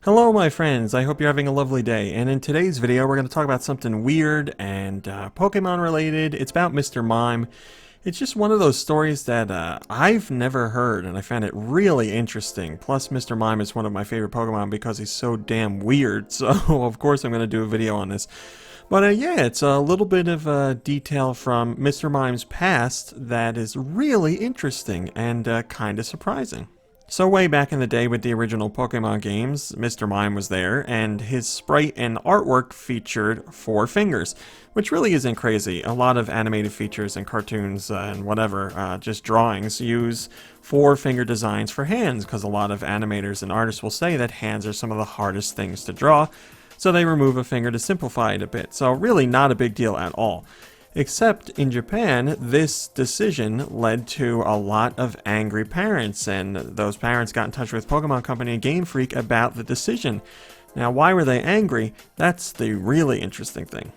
Hello my friends, I hope you're having a lovely day, and in today's video we're going to talk about something weird and Pokemon related. It's about Mr. Mime. It's just one of those stories that I've never heard, and I found it really interesting. Plus Mr. Mime is one of my favorite Pokemon because he's so damn weird, so of course I'm going to do a video on this. But yeah, it's a little bit of detail from Mr. Mime's past that is really interesting and kind of surprising. So way back in the day with the original Pokemon games, Mr. Mime was there, and his sprite and artwork featured 4 fingers, which really isn't crazy. A lot of animated features and cartoons and whatever, just drawings, use 4-finger designs for hands, because a lot of animators and artists will say that hands are some of the hardest things to draw, so they remove a finger to simplify it a bit. So really not a big deal at all. Except in Japan, this decision led to a lot of angry parents, and those parents got in touch with Pokemon Company and Game Freak about the decision. Now, why were they angry? That's the really interesting thing.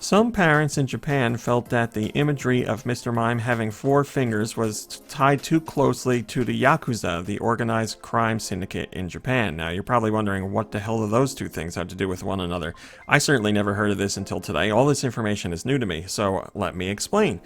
Some parents in Japan felt that the imagery of Mr. Mime having 4 fingers was tied too closely to the Yakuza, the organized crime syndicate in Japan. Now, you're probably wondering what the hell do those two things have to do with one another. I certainly never heard of this until today. All this information is new to me, so let me explain.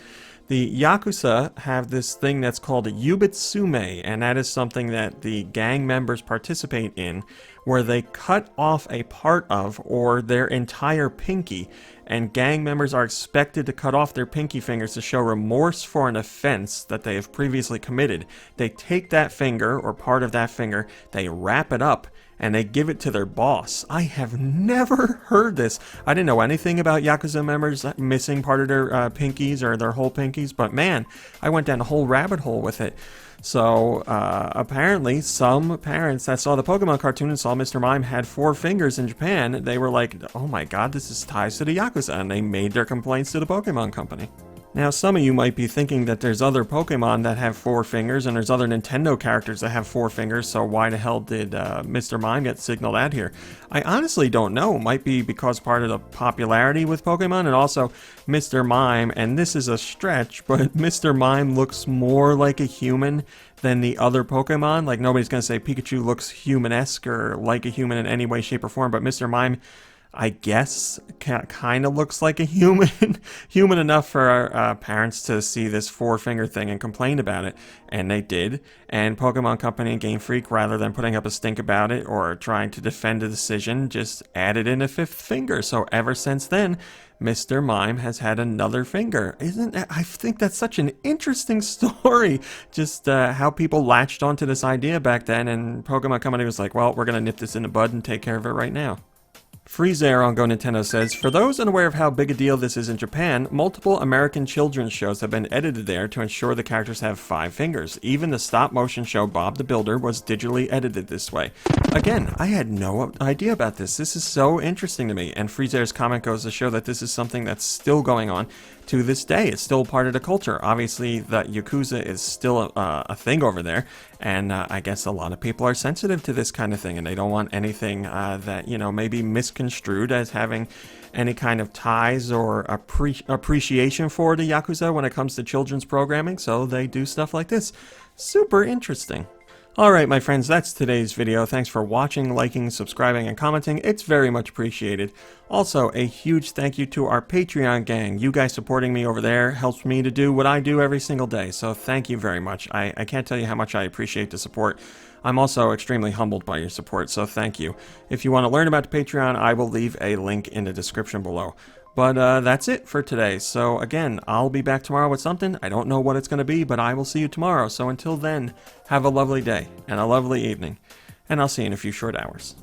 The Yakuza have this thing that's called a Yubitsume, and that is something that the gang members participate in, where they cut off a part of or their entire pinky, and gang members are expected to cut off their pinky fingers to show remorse for an offense that they have previously committed. They take that finger, or part of that finger, they wrap it up, and they give it to their boss. I have never heard this. I didn't know anything about Yakuza members missing part of their pinkies or their whole pinkies, but man, I went down a whole rabbit hole with it. So apparently some parents that saw the Pokemon cartoon and saw Mr. Mime had 4 fingers in Japan, they were like, oh my god, this is ties to the Yakuza, and they made their complaints to the Pokemon Company. Now, some of you might be thinking that there's other Pokemon that have 4 fingers, and there's other Nintendo characters that have 4 fingers, so why the hell did Mr. Mime get signaled out here? I honestly don't know. It might be because part of the popularity with Pokemon, and also Mr. Mime, and this is a stretch, but Mr. Mime looks more like a human than the other Pokemon. Like, nobody's going to say Pikachu looks human-esque or like a human in any way, shape, or form, but Mr. Mime, I guess, kind of looks like a human. Human enough for our parents to see this 4-finger thing and complain about it. And they did. And Pokemon Company and Game Freak, rather than putting up a stink about it or trying to defend the decision, just added in a 5th finger. So ever since then, Mr. Mime has had another finger. I think that's such an interesting story. Just how people latched onto this idea back then. And Pokemon Company was like, well, we're going to nip this in the bud and take care of it right now. Freezer on Go Nintendo says, for those unaware of how big a deal this is in Japan, multiple American children's shows have been edited there to ensure the characters have 5 fingers. Even the stop-motion show Bob the Builder was digitally edited this way. Again, I had no idea about this. This is so interesting to me, and Freezer's comment goes to show that this is something that's still going on to this day. It's still part of the culture. Obviously, the Yakuza is still a thing over there, and I guess a lot of people are sensitive to this kind of thing, and they don't want anything that, you know, maybe misconstrued as having any kind of ties or appreciation for the Yakuza when it comes to children's programming, so they do stuff like this. Super interesting. Alright my friends, that's today's video. Thanks for watching, liking, subscribing, and commenting. It's very much appreciated. Also, a huge thank you to our Patreon gang. You guys supporting me over there helps me to do what I do every single day, so thank you very much. I can't tell you how much I appreciate the support. I'm also extremely humbled by your support, so thank you. If you want to learn about the Patreon, I will leave a link in the description below. But that's it for today. So again, I'll be back tomorrow with something. I don't know what it's going to be, but I will see you tomorrow. So until then, have a lovely day and a lovely evening. And I'll see you in a few short hours.